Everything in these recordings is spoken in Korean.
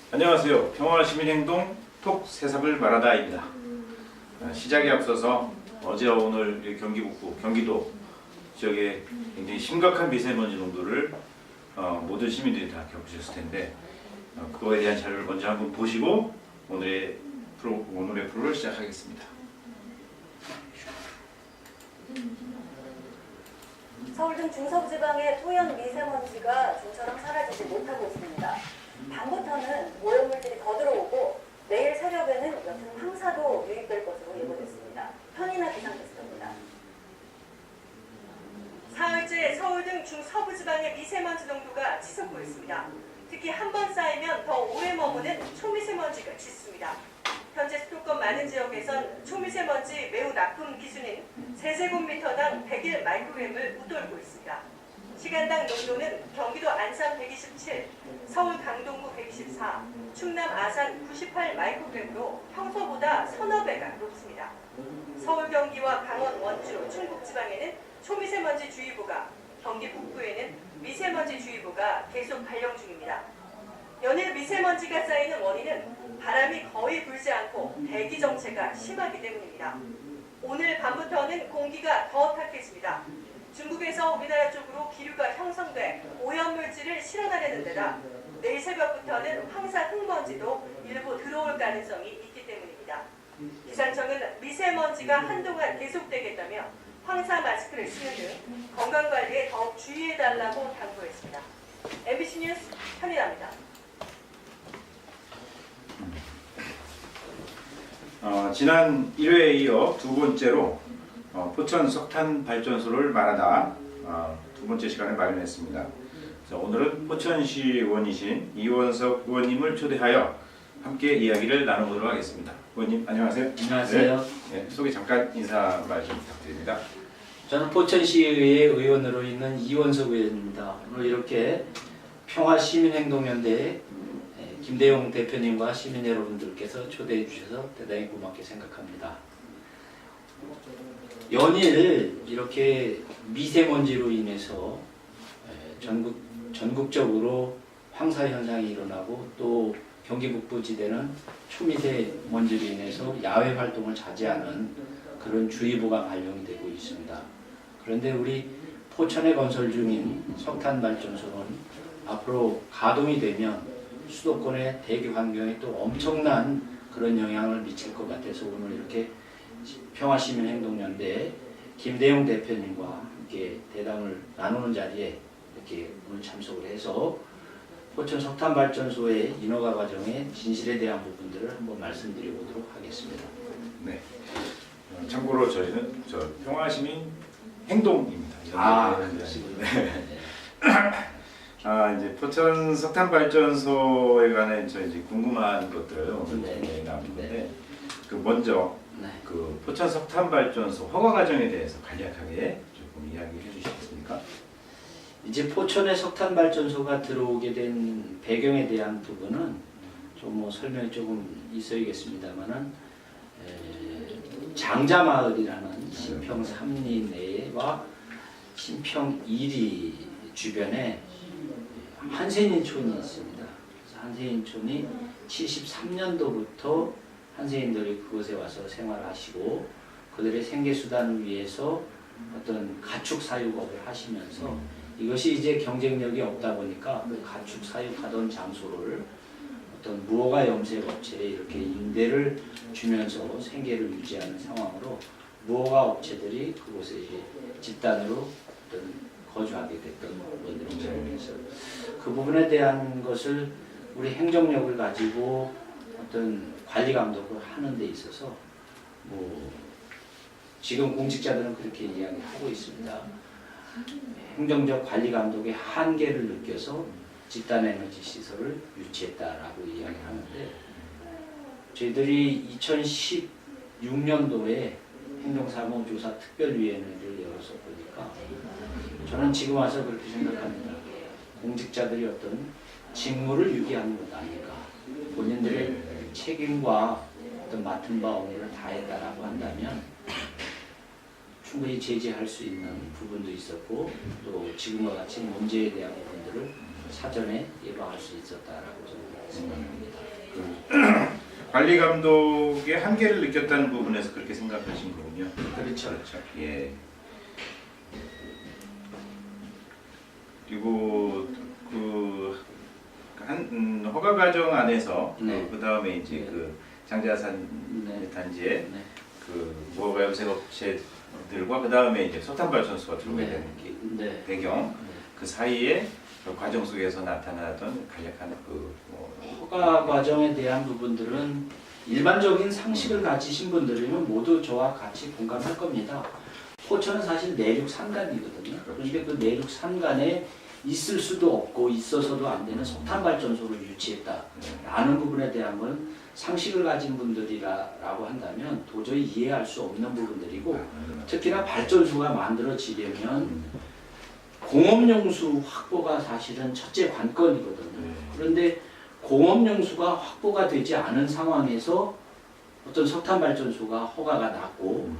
안녕하세요. 평화시민행동 톡 새삽을 말하다입니다. 시작에 앞서서 어제와 오늘 경기 북부, 경기도 지역에 굉장히 심각한 미세먼지 농도를 모든 시민들이 다 겪으셨을 텐데 그거에 대한 자료를 먼저 한번 보시고 오늘의 프로를 시작하겠습니다. 서울 등 중서부지방의 토연 미세먼지가 좀처럼 사라지지 못하고 있습니다. 밤부터는 오염물질이 더 들어오고 내일 새벽에는 여튼 황사도 유입될 것으로 예보됐습니다. 현인아 기상캐스터입니다. 사흘째 서울 등 중서부지방의 미세먼지 농도가 치솟고 있습니다. 특히 한 번 쌓이면 더 오래 머무는 초미세먼지가 짙습니다. 현재 수도권 많은 지역에선 초미세먼지 매우 나쁨 기준인 세제곱미터당 101 마이크로그램을 웃돌고 있습니다. 시간당 농도는 경기도 안산 127, 서울 강동구 124, 충남 아산 98 마이크로그램으로 평소보다 서너 배가 높습니다. 서울 경기와 강원 원주 충북 지방에는 초미세먼지 주의보가, 경기 북부에는 미세먼지 주의보가 계속 발령 중입니다. 연일 미세먼지가 쌓이는 원인은 바람이 거의 불지 않고 대기 정체가 심하기 때문입니다. 오늘 밤부터는 공기가 더 탁해집니다. 중국에서 우리나라 쪽으로 기류가 형성돼 오염물질을 실어나르는 데다 내일 새벽부터는 황사 흙먼지도 일부 들어올 가능성이 있기 때문입니다. 기상청은 미세먼지가 한동안 계속되겠다며 황사 마스크를 쓰는 등 건강관리에 더욱 주의해달라고 당부했습니다. MBC 뉴스 현인아입니다. 지난 1회에 이어 두 번째로 포천 석탄 발전소를 말하다 두 번째 시간을 마련했습니다. 자, 오늘은 포천시 의원이신 이원석 의원님을 초대하여 함께 이야기를 나눠보도록 하겠습니다. 의원님 안녕하세요. 안녕하세요. 네, 소개 잠깐 인사 말씀 부탁드립니다. 저는 포천시의회 의원으로 있는 이원석 의원입니다. 오늘 이렇게 평화시민행동연대 김대용 대표님과 시민 여러분들께서 초대해 주셔서 대단히 고맙게 생각합니다. 연일 이렇게 미세먼지로 인해서 전국적으로 황사 현상이 일어나고 또 경기 북부 지대는 초미세먼지로 인해서 야외 활동을 자제하는 그런 주의보가 발령이 되고 있습니다. 그런데 우리 포천에 건설 중인 석탄 발전소는 앞으로 가동이 되면 수도권의 대기 환경에 또 엄청난 그런 영향을 미칠 것 같아서 오늘 이렇게 평화시민행동연대 김대용 대표님과 함께 대담을 나누는 자리에 이렇게 오늘 참석을 해서 포천 석탄발전소의 인허가 과정의 진실에 대한 부분들을 한번 말씀드려보도록 하겠습니다. 네. 참고로 저희는 평화시민 행동입니다. 그렇습니다. 이제 포천 석탄 발전소에 관해 저 이제 궁금한 것들을 오늘 네. 나눈 건데 먼저 그 포천 석탄 발전소 허가 과정에 대해서 간략하게 조금 이야기해 주시겠습니까? 이제 포천에 석탄 발전소가 들어오게 된 배경에 대한 부분은 좀 뭐 설명이 조금 있어야겠습니다만은 장자마을이라는 신평 3리 내와 신평 2리 주변에 한세인촌이 있습니다. 한세인촌이 73년도부터 한세인들이 그곳에 와서 생활하시고 그들의 생계수단을 위해서 어떤 가축 사육업을 하시면서 이것이 이제 경쟁력이 없다 보니까 그 가축 사육하던 장소를 어떤 무허가 염색 업체에 이렇게 임대를 주면서 생계를 유지하는 상황으로 무허가 업체들이 그곳에 이제 집단으로 어떤 거주하게 됐던 원들이죠. 그 부분에 대한 것을 우리 행정력을 가지고 어떤 관리 감독을 하는 데 있어서 뭐 지금 공직자들은 그렇게 이야기하고 있습니다. 행정적 관리 감독의 한계를 느껴서 집단 에너지 시설을 유치했다라고 이야기를 하는데 저희들이 2016년도에 행정사무조사 특별위원회를 열어서 보니까 저는 지금 와서 그렇게 생각합니다. 공직자들이 어떤 직무를 유기하는 것 아닌가. 본인들의 책임과 어떤 맡은 바 업무를 다했다라고 한다면 충분히 제지할 수 있는 부분도 있었고 또 지금과 같이 문제에 대한 부분들을 사전에 예방할 수 있었다라고 저는 생각합니다. 관리 감독의 한계를 느꼈다는 부분에서 그렇게 생각하신 거군요. 그렇죠. 그렇죠. 예. 그리고 허가 과정 안에서 네. 그 다음에 이제 네. 그 장자산 네. 단지에 네. 그 무허가 염색 업체들과 그 다음에 이제 석탄 발전소가 들어오게 네. 되는 네. 배경 그 사이에 그 과정 속에서 나타나던 간략한 허가 과정에 대한 부분들은 일반적인 상식을 가지신 분들이면 모두 저와 같이 공감할 겁니다. 포천은 사실 내륙 산간이거든요. 그런데 그 내륙 산간에 있을 수도 없고 있어서도 안 되는 석탄 발전소를 유치했다라는 부분에 대한 건 상식을 가진 분들이라고 한다면 도저히 이해할 수 없는 부분들이고, 특히나 발전소가 만들어지려면 공업용수 확보가 사실은 첫째 관건이거든요. 그런데 공업용수가 확보가 되지 않은 상황에서 어떤 석탄 발전소가 허가가 났고,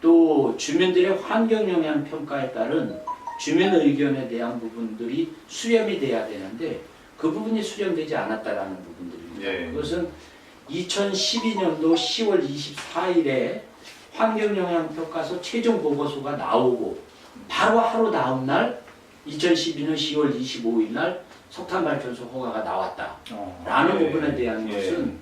또 주민들의 환경영향 평가에 따른 주민 의견에 대한 부분들이 수렴이 돼야 되는데 그 부분이 수렴되지 않았다라는 부분들입니다. 예. 그것은 2012년도 10월 24일에 환경영향평가서 최종 보고서가 나오고 바로 하루 다음 날 2012년 10월 25일 날 석탄발전소 허가가 나왔다라는 예. 부분에 대한 예. 것은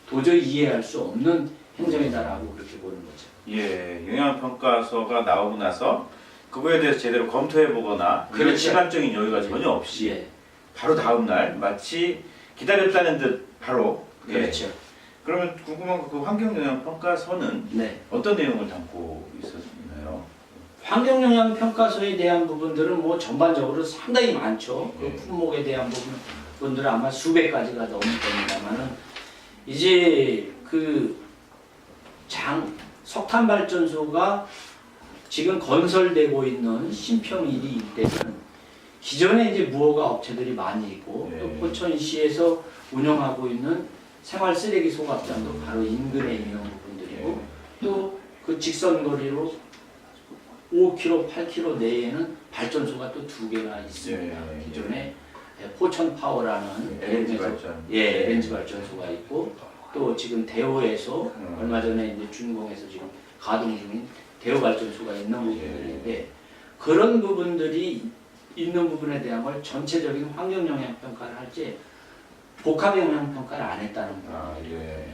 도저히 이해할 수 없는 행정이다라고 그렇게 보는 거죠. 예, 영향평가서가 나오고 나서 그거에 대해서 제대로 검토해보거나 이런 그렇죠. 시간적인 여유가 전혀 없이 예. 바로 다음 날 마치 기다렸다는 듯 바로 그렇죠. 그러면 궁금한 거 그 환경영향평가서는 네. 어떤 내용을 담고 있었나요? 환경영향평가서에 대한 부분들은 뭐 전반적으로 상당히 많죠. 예. 그 품목에 대한 부분들은 아마 수백 가지가 넘을 겁니다만은 이제 그 석탄 발전소가 지금 건설되고 있는 신평1이 일대는 기존에 이제 무허가 업체들이 많이 있고 예. 또 포천시에서 운영하고 있는 생활 쓰레기 소각장도 바로 인근에 있는 부분들이고 또 그 직선거리로 5km, 8km 내에는 발전소가 또 2개나 있습니다. 예. 기존에 포천 파워라는 LNG 대구에서- 발전. 예, LNG 발전소가 있고 또 지금 대우에서 음. 얼마 전에 이제 준공해서 지금 가동 중인 대우 발전소가 있는 부분들인데 그런 부분들이 있는 부분에 대한 걸 전체적인 환경 영향 평가를 할 때 복합 영향 평가를 안 했다는 아, 거예요. 예.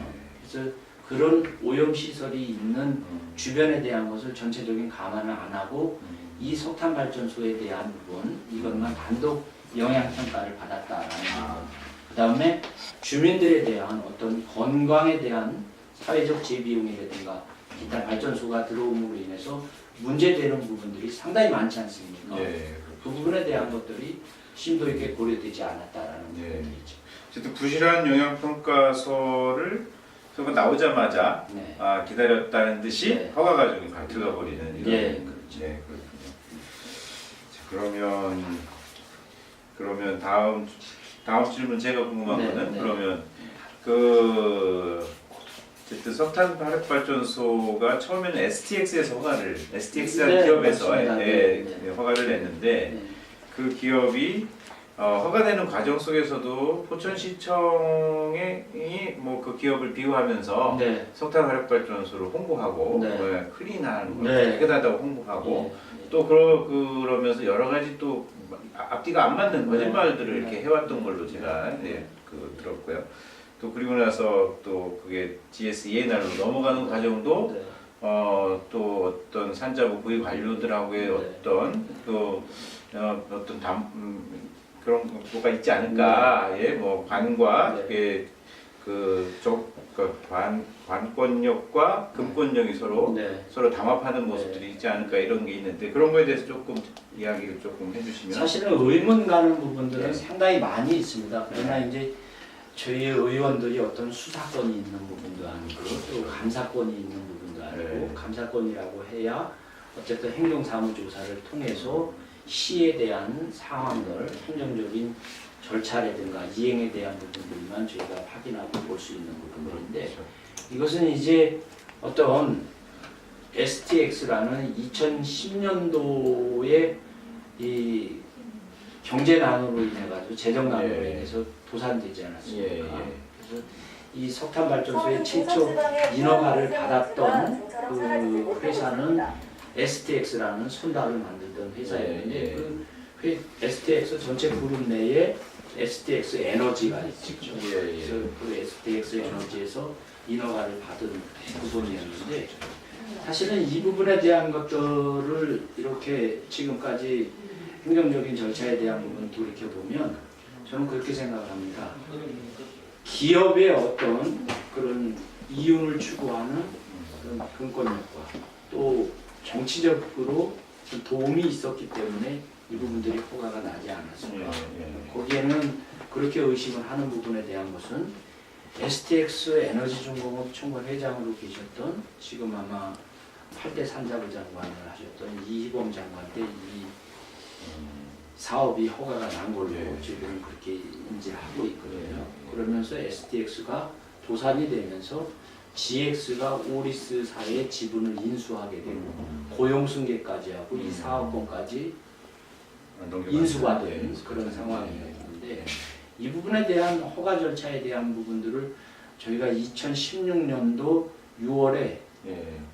그래서 그런 오염 시설이 있는 주변에 대한 것을 전체적인 감안을 안 하고 이 석탄 발전소에 대한 부분 이것만 단독 영향 평가를 받았다라는 부분. 그다음에 주민들에 대한 어떤 건강에 대한 사회적 재비용이라든가 기타 발전소가 들어옴으로 인해서 문제되는 부분들이 상당히 많지 않습니까? 예. 그 부분에 대한 것들이 심도 있게 고려되지 않았다라는 예. 부분이죠. 어쨌든 부실한 영향평가서를 그거 나오자마자 네. 기다렸다는 듯이 네. 허가 과정이 들어가 버리는 이런. 예, 그렇죠. 예, 그렇군요. 자, 그러면 다음 질문 제가 궁금한 네, 거는 네. 그러면 어쨌든 석탄 발전소가 처음에는 STX에서 STX라는 네, 기업에서 맞습니다. 네, 네. 허가를 냈는데 네. 그 기업이 허가되는 과정 속에서도 포천시청이 뭐 그 기업을 비호하면서 네. 석탄 화력 발전소를 홍보하고 네. 클린한 네. 깨끗하다고 홍보하고 네. 또 그러면서 여러 가지 또 앞뒤가 안 맞는 거짓말들을 네. 이렇게 해왔던 걸로 제가 들었고요. 또 그리고 나서 또 그게 GSENR로 넘어가는 과정도 네. 또 어떤 산자부 구입 관료들하고의 네. 어떤 또 어떤 그런 거가 있지 않을까. 네. 예, 뭐 관과 네. 관권력과 금권력이 서로 담합하는 모습들이 있지 않을까 이런 게 있는데 그런 거에 대해서 조금 이야기를 조금 해주시면. 사실은 의문 가는 부분들은 네. 상당히 많이 있습니다. 그러나 이제 저희 의원들이 어떤 수사권이 있는 부분도 아니고 또 감사권이 있는 부분도 아니고 네. 감사권이라고 해야 어쨌든 행정사무조사를 통해서 시에 대한 상황들, 행정적인 절차라든가 이행에 대한 부분들만 저희가 확인하고 볼 수 있는 부분들인데 이것은 이제 어떤 STX라는 2010년도에 이 경제난으로 인해 가지고 재정난으로 예. 인해서 도산되지 않았습니까? 예, 예. 그래서 이 석탄 발전소의 최초 인허가를 받았던 그 회사는 STX라는 손달을 만들던 회사였는데 예, 예. 그 STX 전체 그룹 내에 STX 에너지가 있죠. 예, 예. 그래서 그 STX 에너지에서 인허가를 받은 부분이었는데 사실은 이 부분에 대한 것들을 이렇게 지금까지 행정적인 절차에 대한 부분을 돌이켜보면 저는 그렇게 생각을 합니다. 기업의 어떤 그런 이윤을 추구하는 그런 근권력과 또 정치적으로 도움이 있었기 때문에 이 부분들이 허가가 나지 않았을까. 거기에는 그렇게 의심을 하는 부분에 대한 것은 STX 에너지중공업 총괄회장으로 계셨던 지금 아마 8대 산자부 장관을 하셨던 이희범 장관 때 이 사업이 허가가 난 걸로 지금 그렇게 인지하고 있거든요. 그러면서 STX가 도산이 되면서 GX가 오리스사의 지분을 인수하게 되고 고용 승계까지 하고 이 사업권까지 인수가 된 그런 상황이었는데 이 부분에 대한 허가 절차에 대한 부분들을 저희가 2016년도 6월에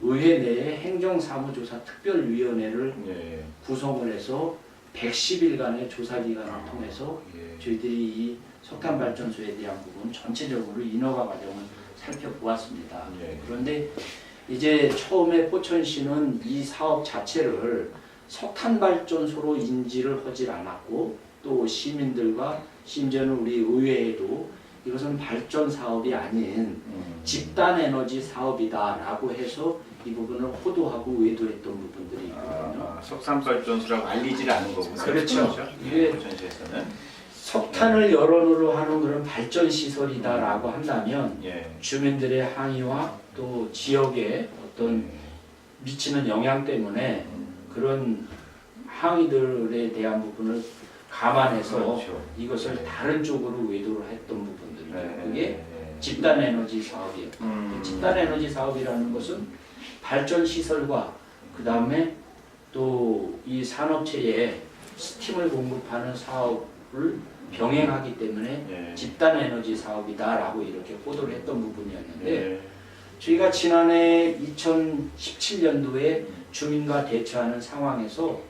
의회 내에 행정사무조사 특별위원회를 구성을 해서 110일간의 조사 기간을 통해서 저희들이 이 석탄 발전소에 대한 부분 전체적으로 인허가 과정을 살펴보았습니다. 그런데 이제 처음에 포천시는 이 사업 자체를 석탄 발전소로 인지를 하지 않았고 또 시민들과 심지어는 우리 의회에도 이것은 발전 사업이 아닌 집단 에너지 사업이다라고 해서 이 부분을 호도하고 외도했던 부분들이 있거든요. 석탄 발전소라고 알리질 않은 거군요. 그렇죠. 이게 포천시에서는 석탄을 여론으로 하는 그런 발전 시설이다라고 한다면 주민들의 항의와 또 지역의 어떤 미치는 영향 때문에 그런 항의들에 대한 부분을 감안해서 그렇죠. 이것을 다른 쪽으로 외도를 했던 부분들이죠. 그게 집단 에너지 사업이에요. 집단 에너지 사업이라는 것은 발전 시설과 그 다음에 또 이 산업체에 스팀을 공급하는 사업을 병행하기 때문에 집단 에너지 사업이다라고 이렇게 보도를 했던 부분이었는데 저희가 지난해 2017년도에 주민과 대처하는 상황에서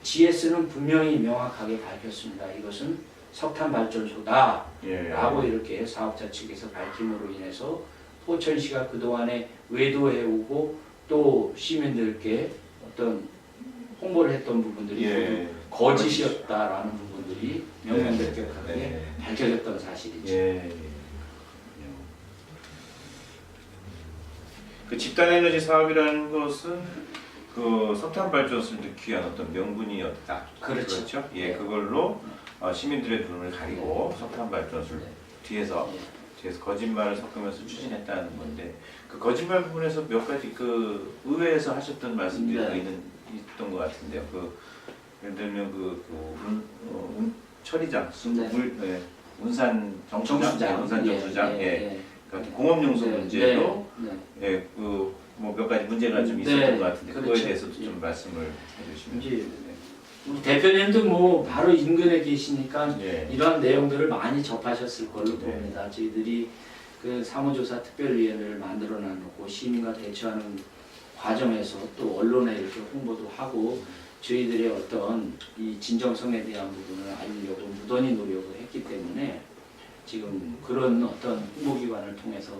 GS는 분명히 명확하게 밝혔습니다. 이것은 석탄 발전소다 라고 이렇게 사업자 측에서 밝힘으로 인해서 포천시가 그동안에 외도해오고 또 시민들께 어떤 홍보를 했던 부분들이 모두 거짓이었다라는 부분들이 명명백백하게 밝혀졌던 사실이죠. 그 집단 에너지 사업이라는 것은 그 석탄 발전소를 넣기 위한 어떤 명분이었다. 그렇죠. 그걸로 시민들의 눈을 가리고 석탄 발전소를 뒤에서 거짓말을 섞으면서 추진했다는 건데 그 거짓말 부분에서 몇 가지 그 의회에서 하셨던 말씀들이 있던 것 같은데요. 그 예를 들면 처리장, 운산 정수장, 그러니까 공업용수 문제로 뭐 몇 가지 문제가 좀 있었던 것 같은데 그거에 대해서도 좀 말씀을 해주시면. 우리 대표님도 뭐 바로 인근에 계시니까 이런 내용들을 많이 접하셨을 걸로 봅니다. 저희들이 그 사무조사 특별위원회를 만들어 놔놓고 시민과 대처하는 과정에서 또 언론에 이렇게 홍보도 하고 저희들의 어떤 이 진정성에 대한 부분을 알리려고 무던히 노력을 했기 때문에 지금 그런 어떤 홍보기관을 통해서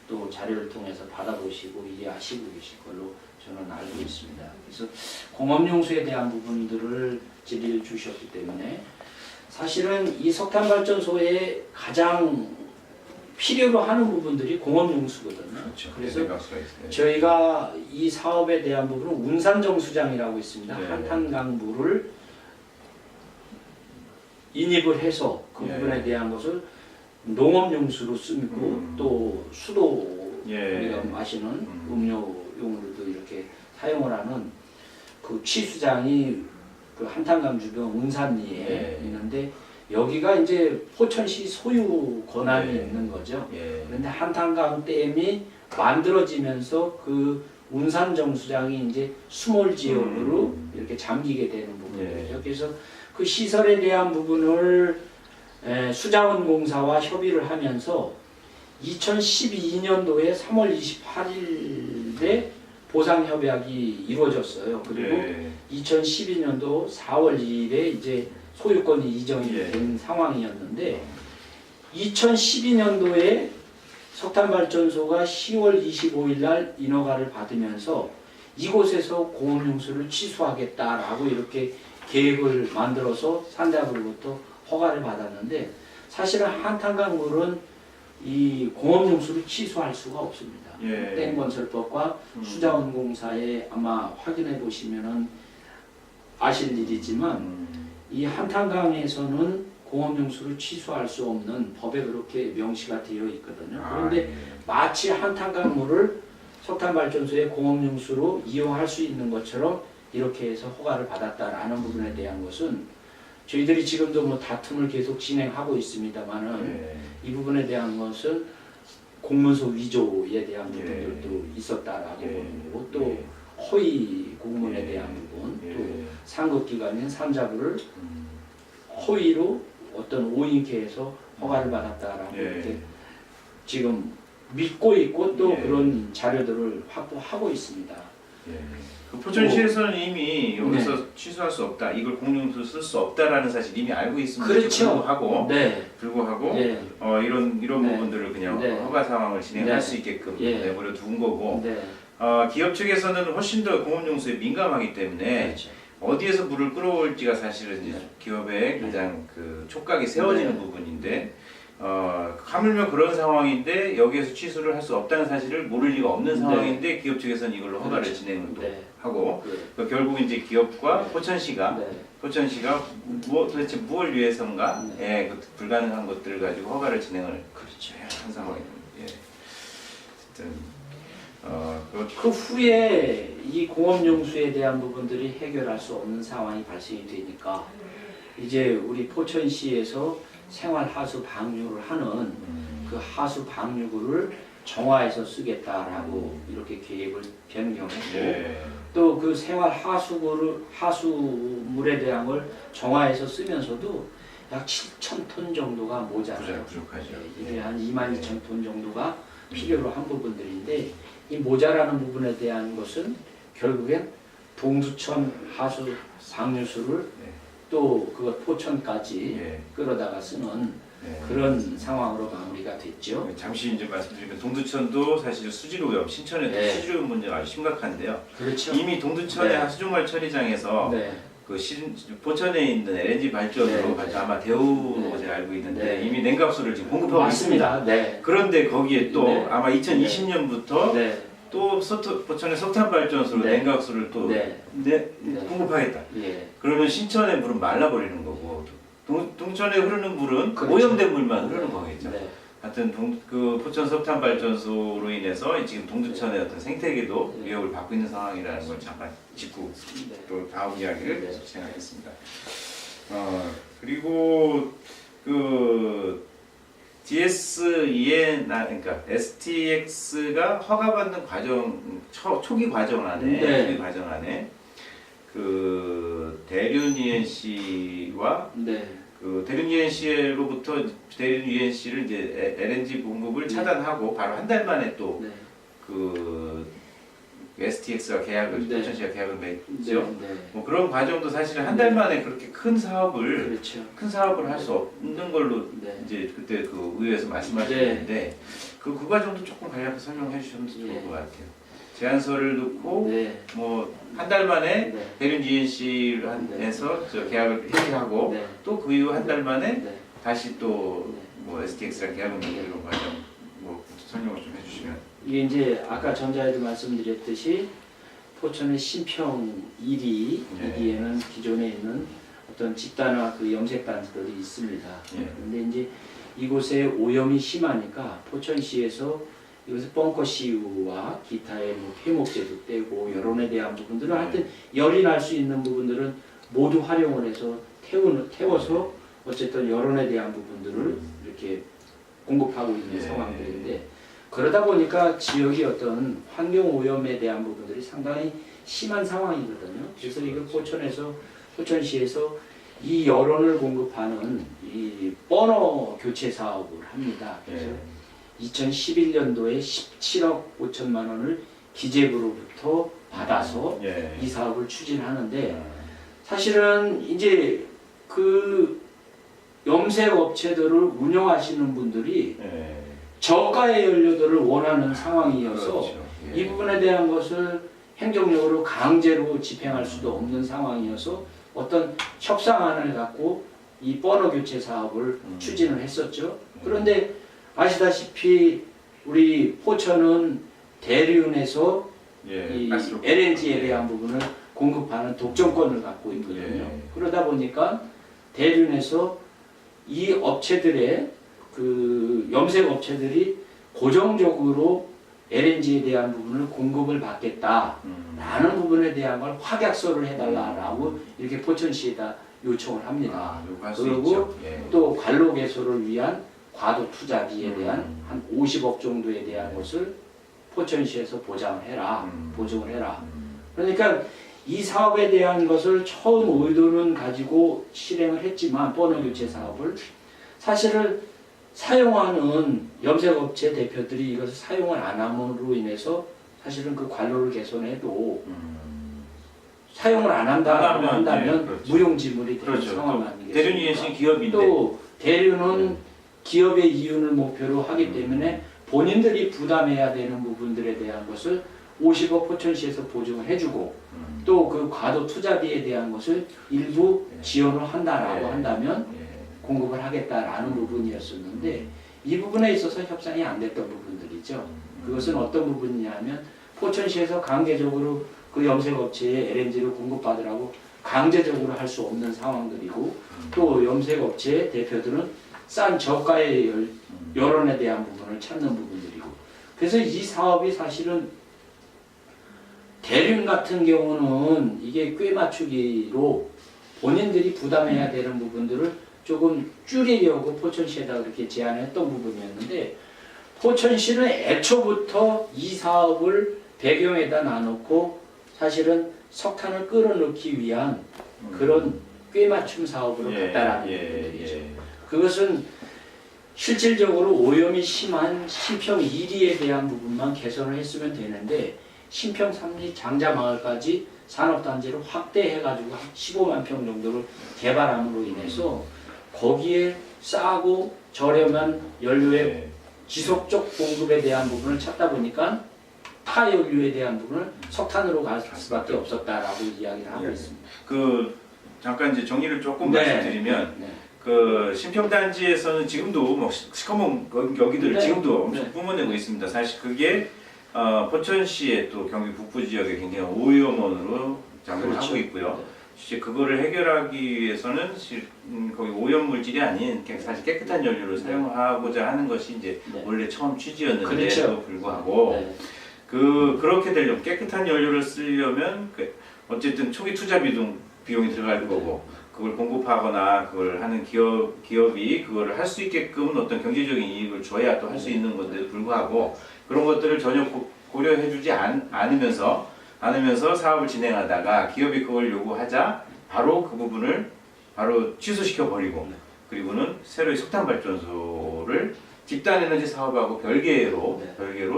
또 자료를 통해서 받아보시고 이해하시고 계실 걸로 저는 알고 있습니다. 그래서 공업용수에 대한 부분들을 질의를 주셨기 때문에 사실은 이 석탄발전소에 가장 필요로 하는 부분들이 공업용수거든요. 그렇죠. 그래서 저희가 이 사업에 대한 부분은 운산정수장이라고 있습니다. 한탄강물을 인입을 해서 그 부분에 대한 것을 농업용수로 쓰고 또 수도 우리가 마시는 음료용으로도 이렇게 사용을 하는 그 취수장이 그 한탄강 주변 운산리에 있는데 여기가 이제 포천시 소유 권한이 있는 거죠. 그런데 한탄강 댐이 만들어지면서 그 운산 정수장이 이제 수몰 지역으로 이렇게 잠기게 되는 부분이죠. 그래서 그 시설에 대한 부분을 수자원공사와 협의를 하면서 2012년도에 3월 28일에 보상협약이 이루어졌어요. 그리고 예. 2012년도 4월 2일에 이제 소유권이 이전이 예. 된 상황이었는데 2012년도에 석탄발전소가 10월 25일 날 인허가를 받으면서 이곳에서 공업용수를 취소하겠다라고 이렇게 계획을 만들어서 산자부로부터 허가를 받았는데 사실은 한탄강물은 이 공업용수를 취소할 수가 없습니다. 예. 땡건설법과 수자원공사에 아마 확인해 보시면은 아실 일이지만 이 한탄강에서는 공업용수를 취소할 수 없는 법에 그렇게 명시가 되어 있거든요. 그런데 마치 한탄강물을 석탄발전소의 공업용수로 이용할 수 있는 것처럼 이렇게 해서 허가를 받았다라는 부분에 대한 것은 저희들이 지금도 뭐 다툼을 계속 진행하고 있습니다만은 예. 이 부분에 대한 것은 공문서 위조에 대한 부분들도 있었다라고 예. 보는 거고 또 허위 공문에 예. 대한 부분 또 예. 상급기관인 산자부를 허위로 어떤 오인케에서 허가를 받았다라고 예. 이렇게 지금 믿고 있고 또 예. 그런 자료들을 확보하고 있습니다. 예. 그 포천시에서는 이미 여기서 취소할 수 없다, 이걸 공용수 쓸 수 없다라는 사실 이미 알고 있습니다. 그렇죠. 불구하고 네. 네. 이런 네. 부분들을 그냥 네. 허가 상황을 진행할 네. 수 있게끔 예. 내버려 둔 거고 네. 기업 측에서는 훨씬 더 공업용수에 민감하기 때문에 그렇죠. 어디에서 물을 끌어올지가 사실은 이제 기업의 가장 그 촉각이 세워지는 네. 부분인데 하물며 그런 상황인데 여기에서 취소를 할 수 없다는 사실을 모를 리가 없는 네. 상황인데 기업 측에서는 이걸로 허가를 그렇죠. 진행을 또 네. 하고 그, 결국 이제 기업과 네. 포천시가 네. 도대체 무엇을 위해서인가 네. 그 불가능한 것들을 가지고 허가를 진행을 그렇죠. 한 상황입니다. 예. 어쨌든 그 후에 이 공업용수에 대한 부분들이 해결할 수 없는 상황이 발생이 되니까 이제 우리 포천시에서 생활하수 방류를 하는 그 하수 방류구를 정화해서 쓰겠다라고 이렇게 계획을 변경했고 예. 또 그 생활 하수물에 대한 걸 정화해서 쓰면서도 약 7,000톤 정도가 모자라요. 부족하죠. 이게 한 22,000톤 정도가 필요로 한 부분들인데 이 모자라는 부분에 대한 것은 결국엔 동두천 하수 방류수를 네. 또 그것 포천까지 예. 끌어다가 쓰는 네. 그런 상황으로 마무리가 됐죠. 잠시 이제 말씀드리면 동두천도 사실 수질 오염, 신천에도 네. 수질 오염 문제가 아주 심각한데요. 그렇죠. 이미 동두천의 네. 하수종말 처리장에서 네. 그 포천에 있는 LNG 발전으로 네. 가지고 아마 데우는 네. 것을 알고 있는데 네. 이미 냉각수를 지금 공급하고 있습니다. 맞습니다. 네. 그런데 거기에 또 네. 아마 2020년부터 네. 또 포천의 석탄발전소로 네. 냉각수를 또 네. 네, 네. 공급하겠다. 예. 그러면 신천의 물은 말라버리는 거고 동천에 흐르는 물은 그렇죠. 오염된 물만 흐르는 거겠죠. 네. 하여튼 그 포천 석탄발전소로 인해서 지금 동두천의 어떤 생태계도 네. 위협을 받고 있는 상황이라는 걸 잠깐 짚고 네. 또 다음 이야기를 네. 진행하겠습니다. 그리고 그 그러니까 STX가 허가받는 과정 초기 과정 안에 네. 초기 과정 안에 그 대륜 ENC와 네. 그 대륜 ENC로부터 대륜 ENC를 이제 LNG 공급을 차단하고 바로 한 달 만에 또 네. 그 STX가 계약을 네. 포천시가 계약을 네. 맺죠. 네. 뭐 그런 과정도 사실은 한 달 만에 그렇게 큰 사업을 그렇죠. 할 수 없는 걸로 네. 이제 그때 그 의회에서 말씀하셨는데 그 과정도 조금 간략하게 설명해 주시면 좋을 네. 것 같아요. 제안서를 넣고 네. 뭐 한 달 만에 네. 대륜 ENC에서 저 계약을 해지하고 네. 또 그 이후 한 달 만에 네. 다시 또 뭐 STX랑 계약을 맺는 과정 뭐 설명을 좀 해주시면. 이게 이제 아까 전자에도 말씀드렸듯이 포천의 신평 1위 예. 여기에는 기존에 있는 어떤 집단화 그 염색단들이 있습니다. 예. 그런데 이제 이곳에 오염이 심하니까 포천시에서 이것을 벙커CU와 기타의 뭐 폐목재도 떼고 여론에 대한 부분들은 하여튼 열이 날 수 있는 부분들은 모두 활용을 해서 태워서 어쨌든 여론에 대한 부분들을 이렇게 공급하고 있는 예. 상황들인데 그러다 보니까 지역의 어떤 환경 오염에 대한 부분들이 상당히 심한 상황이거든요. 그래서 이걸 포천시에서 이 여론을 공급하는 이 버너 교체 사업을 합니다. 그래서 2011년도에 17억 5천만 원을 기재부로부터 받아서 예. 이 사업을 추진하는데 사실은 이제 그 염색 업체들을 운영하시는 분들이 예. 저가의 연료들을 원하는 상황이어서 그렇죠. 예. 이 부분에 대한 것을 행정력으로 강제로 집행할 수도 없는 상황이어서 어떤 협상안을 갖고 이 버너 교체 사업을 추진을 했었죠. 그런데 아시다시피 우리 포천은 대륜에서 예. 이 가스로- LNG에 대한 부분을 공급하는 독점권을 갖고 있거든요. 예. 그러다 보니까 대륜에서 이 업체들의 그 염색 업체들이 고정적으로 LNG에 대한 부분을 공급을 받겠다라는 부분에 대한 걸 확약서를 해달라라고 이렇게 포천시에다 요청을 합니다. 요구할 수 그리고 있죠. 예. 또 관로 개소를 위한 과도 투자비에 대한 한 50억 정도에 대한 것을 포천시에서 보장을 해라, 보증을 해라. 그러니까 이 사업에 대한 것을 처음 의도는 가지고 실행을 했지만 버너 교체 사업을 사실은 사용하는 염색업체 대표들이 이것을 사용을 안 함으로 인해서 사실은 그 관로를 개선해도 사용을 안 한다면 예, 그렇죠. 무용지물이 되는 그렇죠. 상황 또 아니겠습니까? 대륜이 계신 기업인데 또 대륜은 네. 기업의 이윤을 목표로 하기 때문에 본인들이 부담해야 되는 부분들에 대한 것을 50억 포천시에서 보증을 해주고 또 그 과도 투자비에 대한 것을 일부 지원을 한다라고 네. 한다면 예. 공급을 하겠다라는 부분이었었는데 이 부분에 있어서 협상이 안 됐던 부분들이죠. 그것은 어떤 부분이냐 하면 포천시에서 강제적으로 그 염색업체에 LNG를 공급받으라고 강제적으로 할 수 없는 상황들이고 또 염색업체 대표들은 싼 저가의 여론에 대한 부분을 찾는 부분들이고 그래서 이 사업이 사실은 대륜 같은 경우는 이게 꽤 맞추기로 본인들이 부담해야 되는 부분들을 조금 줄이려고 포천시에다 그렇게 제안했던 부분이었는데 포천시는 애초부터 이 사업을 배경에다 놔놓고 사실은 석탄을 끌어넣기 위한 그런 꾀맞춤 사업으로 갔다라는 부분이죠. 그것은 실질적으로 오염이 심한 신평 1위에 대한 부분만 개선을 했으면 되는데 신평 3리 장자마을까지 산업단지를 확대해가지고 한 15만 평 정도를 개발함으로 인해서 거기에 싸고 저렴한 연료의 지속적 공급에 대한 부분을 찾다 보니까 타 연료에 대한 부분을 석탄으로 갈 수밖에 없었다라고 이야기를 하고 있습니다. 그 잠깐 이제 정리를 조금 네. 말씀드리면 네. 그 신평단지에서는 지금도 뭐 시커먼 여기들 네. 지금도 엄청 네. 뿜어내고 있습니다. 사실 그게 포천시의 또 경기 북부 지역에 굉장히 오염원으로 장사를 그렇죠. 하고 있고요. 이제 그거를 해결하기 위해서는 거기 오염 물질이 아닌 사실 깨끗한 연료를 사용하고자 하는 것이 이제 네. 원래 처음 취지였는데도 그렇죠. 불구하고 네. 그렇게 되려면 깨끗한 연료를 쓰려면 어쨌든 초기 투자 비용이 들어갈 거고 그걸 공급하거나 그걸 하는 기업이 그거를 할 수 있게끔 어떤 경제적인 이익을 줘야 또 할 수 있는 건데도 불구하고 그런 것들을 전혀 고려해주지 않으면서 사업을 진행하다가 기업이 그걸 요구하자 바로 그 부분을 바로 취소시켜 버리고 그리고는 새로이 석탄 발전소를 집단 에너지 사업하고 별개로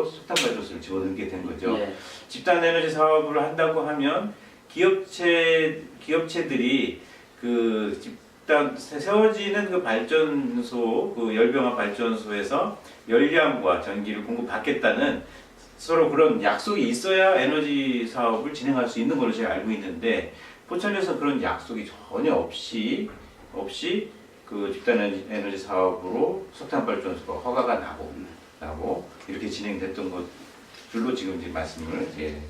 석탄 발전소를 집어넣게 된 거죠. 네. 집단 에너지 사업을 한다고 하면 기업체들이 그 집단 세워지는 그 발전소 그 열병합 발전소에서 열량과 전기를 공급받겠다는 서로 그런 약속이 있어야 에너지 사업을 진행할 수 있는 걸로 제가 알고 있는데 포천에서 그런 약속이 전혀 없이 그 집단 에너지 사업으로 석탄 발전소가 허가가 나고 이렇게 진행됐던 것들로 지금 이제 말씀을 했습니다.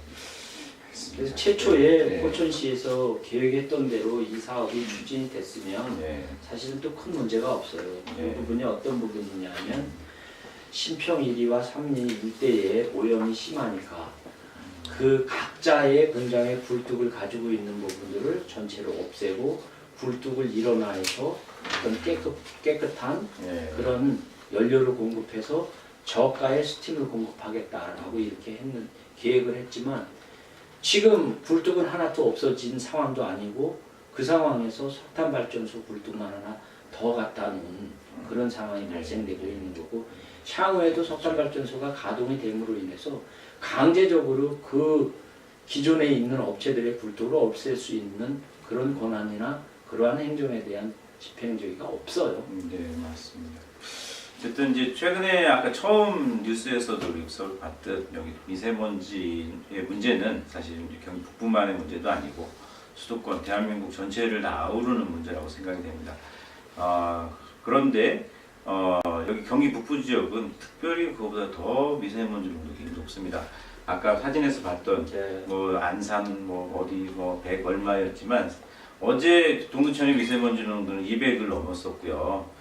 그래서 최초에 네. 포천시에서 계획했던 대로 이 사업이 추진이 됐으면 네. 사실은 또 큰 문제가 없어요. 그 네. 부분이 어떤 부분이냐면 신평 1위와 3리 일대에 오염이 심하니까 그 각자의 공장의 굴뚝을 가지고 있는 부분들을 전체로 없애고 굴뚝을 일어나서 어떤 깨끗한 네. 그런 연료를 공급해서 저가의 스팀을 공급하겠다라고 이렇게 계획을 했지만 지금 굴뚝은 하나도 없어진 상황도 아니고 그 상황에서 석탄 발전소 굴뚝만 하나 더 갖다 놓은 그런 상황이 발생되고 있는 거고 향후에도 석탄발전소가 가동이 됨으로 인해서 강제적으로 그 기존에 있는 업체들의 굴뚝을 없앨 수 있는 그런 권한이나 그러한 행정에 대한 집행조기가 없어요. 네, 맞습니다. 어쨌든 이제 최근에 아까 처음 뉴스에서도 우리가 봤듯 여기 미세먼지의 문제는 사실 이제 경기 북부만의 문제도 아니고 수도권 대한민국 전체를 다 아우르는 문제라고 생각이 됩니다. 그런데 여기 경기 북부 지역은 특별히 그거보다 더 미세먼지 농도가 높습니다. 아까 사진에서 봤던 네. 뭐 안산 뭐 어디 뭐 100 얼마였지만 어제 동두천의 미세먼지 농도는 200을 넘었었고요.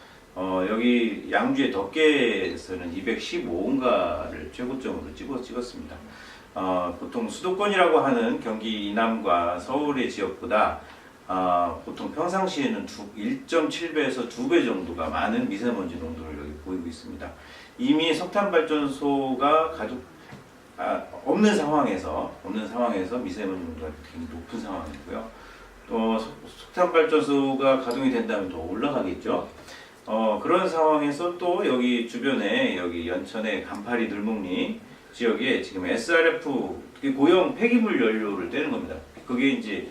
여기 양주의 덕계에서는 215인가를 최고점으로 찍었습니다. 보통 수도권이라고 하는 경기 이남과 서울의 지역보다 보통 평상시에는 1.7배에서 2배 정도가 많은 미세먼지 농도를 여기 보이고 있습니다. 이미 석탄발전소가 없는 상황에서 미세먼지 농도가 굉장히 높은 상황이고요. 또 석탄발전소가 가동이 된다면 더 올라가겠죠. 그런 상황에서 또 여기 주변에 여기 연천의 간파리 들목리 지역에 지금 SRF 고형 폐기물 연료를 떼는 겁니다. 그게 이제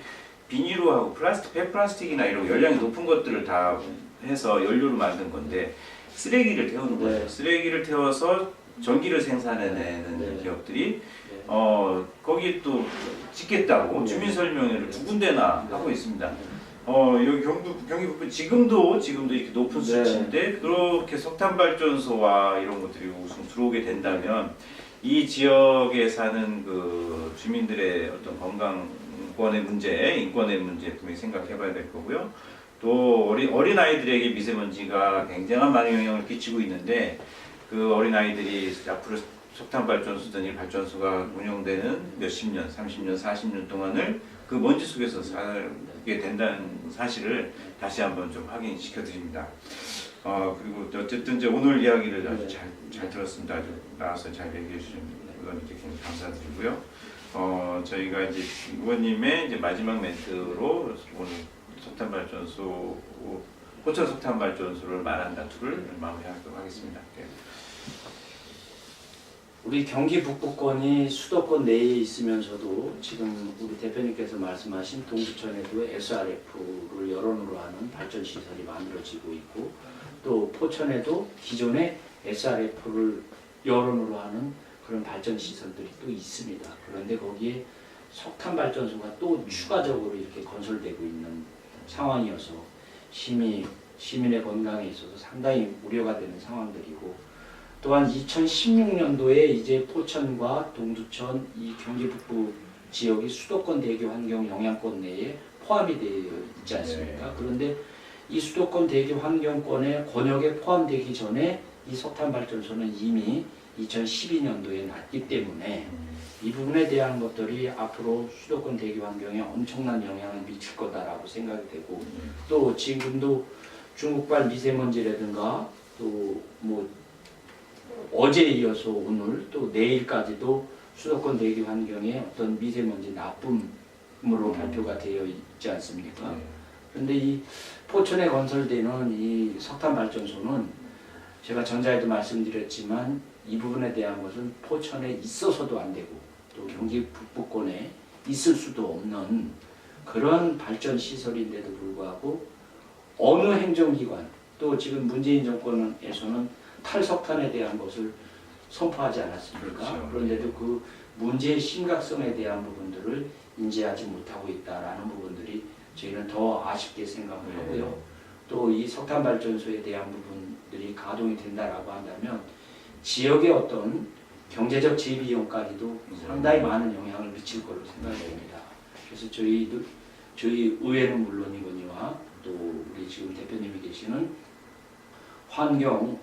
비닐하고 플라스틱, 폐플라스틱이나 이런 열량이 높은 것들을 다 해서 연료로 만든 건데 쓰레기를 태우는 거죠. 네. 쓰레기를 태워서 전기를 생산해내는 네. 기업들이 네. 거기 또 짓겠다고 네. 주민 설명회를 두 군데나 네. 하고 있습니다. 여기 경기 북부 지금도 이렇게 높은 네. 수치인데 그렇게 석탄 발전소와 이런 것들이 우선 들어오게 된다면 이 지역에 사는 그 주민들의 어떤 건강권의 문제, 인권의 문제 분명히 생각해봐야 될 거고요. 또 어린 아이들에게 미세먼지가 굉장한 많은 영향을 끼치고 있는데 그 어린 아이들이 앞으로 석탄 발전소든 이 발전소가 운영되는 몇십 년, 30년, 40년 동안을 그 먼지 속에서 살게 된다는 사실을 다시 한번 좀 확인시켜 드립니다. 그리고 어쨌든 이제 오늘 이야기를 아주 잘 들었습니다. 아주 나와서 잘 얘기해 주신 의원님께 굉장히 감사드리고요. 저희가 이제 의원님의 이제 마지막 멘트로 오늘 포천 석탄 발전소를 말한다 둘을 마무리하도록 하겠습니다. 네. 우리 경기 북부권이 수도권 내에 있으면서도 지금 우리 대표님께서 말씀하신 동두천에도 SRF를 여론으로 하는 발전 시설이 만들어지고 있고 또 포천에도 기존에 SRF를 여론으로 하는 그런 발전 시설들이 또 있습니다. 그런데 거기에 석탄 발전소가 또 추가적으로 이렇게 건설되고 있는 상황이어서 시민의 건강에 있어서 상당히 우려가 되는 상황들이고 또한 2016년도에 이제 포천과 동두천 이 경기 북부 지역이 수도권 대교 환경 영향권 내에 포함이 되어 있지 않습니까? 그런데 이 수도권 대교 환경권의 권역에 포함되기 전에 이 석탄 발전소는 이미 2012년도에 났기 때문에 이 부분에 대한 것들이 앞으로 수도권 대교 환경에 엄청난 영향을 미칠 거다라고 생각이 되고 또 지금도 중국발 미세먼지라든가 또 뭐 어제에 이어서 오늘 또 내일까지도 수도권 대기 환경에 어떤 미세먼지 나쁨으로 발표가 되어 있지 않습니까? 그런데 이 포천에 건설되는 이 석탄 발전소는 제가 전자에도 말씀드렸지만 이 부분에 대한 것은 포천에 있어서도 안 되고 또 경기 북부권에 있을 수도 없는 그런 발전 시설인데도 불구하고 어느 행정기관 또 지금 문재인 정권에서는 탈석탄에 대한 것을 선포하지 않았습니까? 그렇죠. 그런데도 그 문제의 심각성에 대한 부분들을 인지하지 못하고 있다라는 부분들이 저희는 더 아쉽게 생각을 하고요. 또 이 석탄 발전소에 대한 부분들이 가동이 된다라고 한다면 지역의 어떤 경제적 재비용까지도 상당히 많은 영향을 미칠 걸로 생각이 됩니다. 그래서 저희 의회는 물론이거니와 또 우리 지금 대표님이 계시는 환경을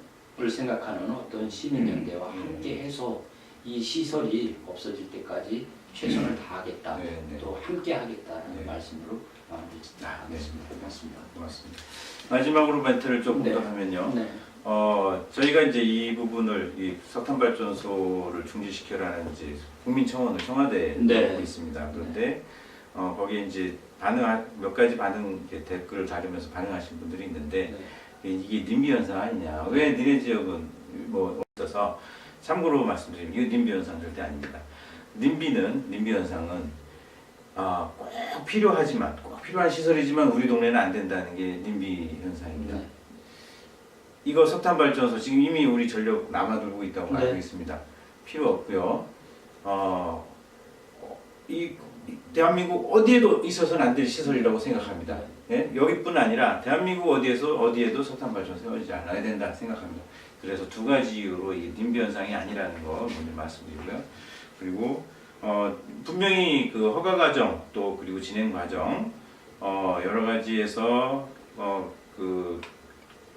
생각하는 어떤 시민연대와 함께해서 이 시설이 없어질 때까지 최선을 다하겠다, 또 함께하겠다는 말씀으로 마무리하겠습니다. 고맙습니다. 고맙습니다. 마지막으로 멘트를 조금 더 하면요. 저희가 이제 이 부분을 이 석탄 발전소를 중지시켜라는 이제 국민청원을 청와대에 하고 있습니다. 그런데 거기에 이제 몇 가지 댓글을 다루면서 반응하신 분들이 있는데 이게 님비 현상 아니냐? 왜 니네 지역은 뭐 있어서 참고로 말씀드리면 이거 님비 현상 절대 아닙니다. 님비 현상은 꼭 필요하지만 꼭 필요한 시설이지만 우리 동네는 안 된다는 게 님비 현상입니다. 네. 이거 석탄 발전소 지금 이미 우리 전력 남아돌고 있다고 네. 알고 있습니다. 필요 없고요. 이 대한민국 어디에도 있어서는 안 될 시설이라고 생각합니다. 예? 여기뿐 아니라 대한민국 어디에도 석탄 발전소 세워지지 않아야 된다 생각합니다. 그래서 두 가지 이유로 이 님비 현상이 아니라는 거 먼저 말씀드리고요. 그리고 분명히 그 허가 과정 또 그리고 진행 과정 여러 가지에서 그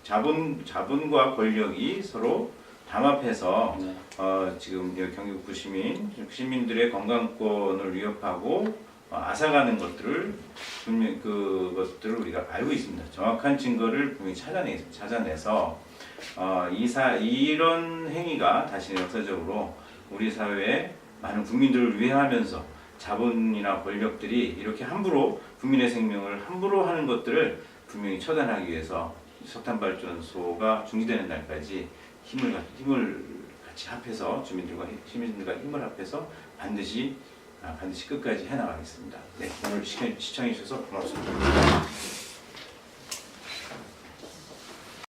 자본과 권력이 서로 담합해서 네. 지금 여기 경기북부 시민들의 건강권을 위협하고 앗아가는 것들을 분명 그것들을 우리가 알고 있습니다. 정확한 증거를 분명히 찾아내서 이런 행위가 다시 역사적으로 우리 사회에 많은 국민들을 위해하면서 자본이나 권력들이 이렇게 함부로 국민의 생명을 함부로 하는 것들을 분명히 처단하기 위해서 석탄 발전소가 중지되는 날까지 힘을 같이 합해서 시민들과 힘을 합해서 반드시 끝까지 해나가겠습니다. 네, 오늘 시청해 주셔서 고맙습니다.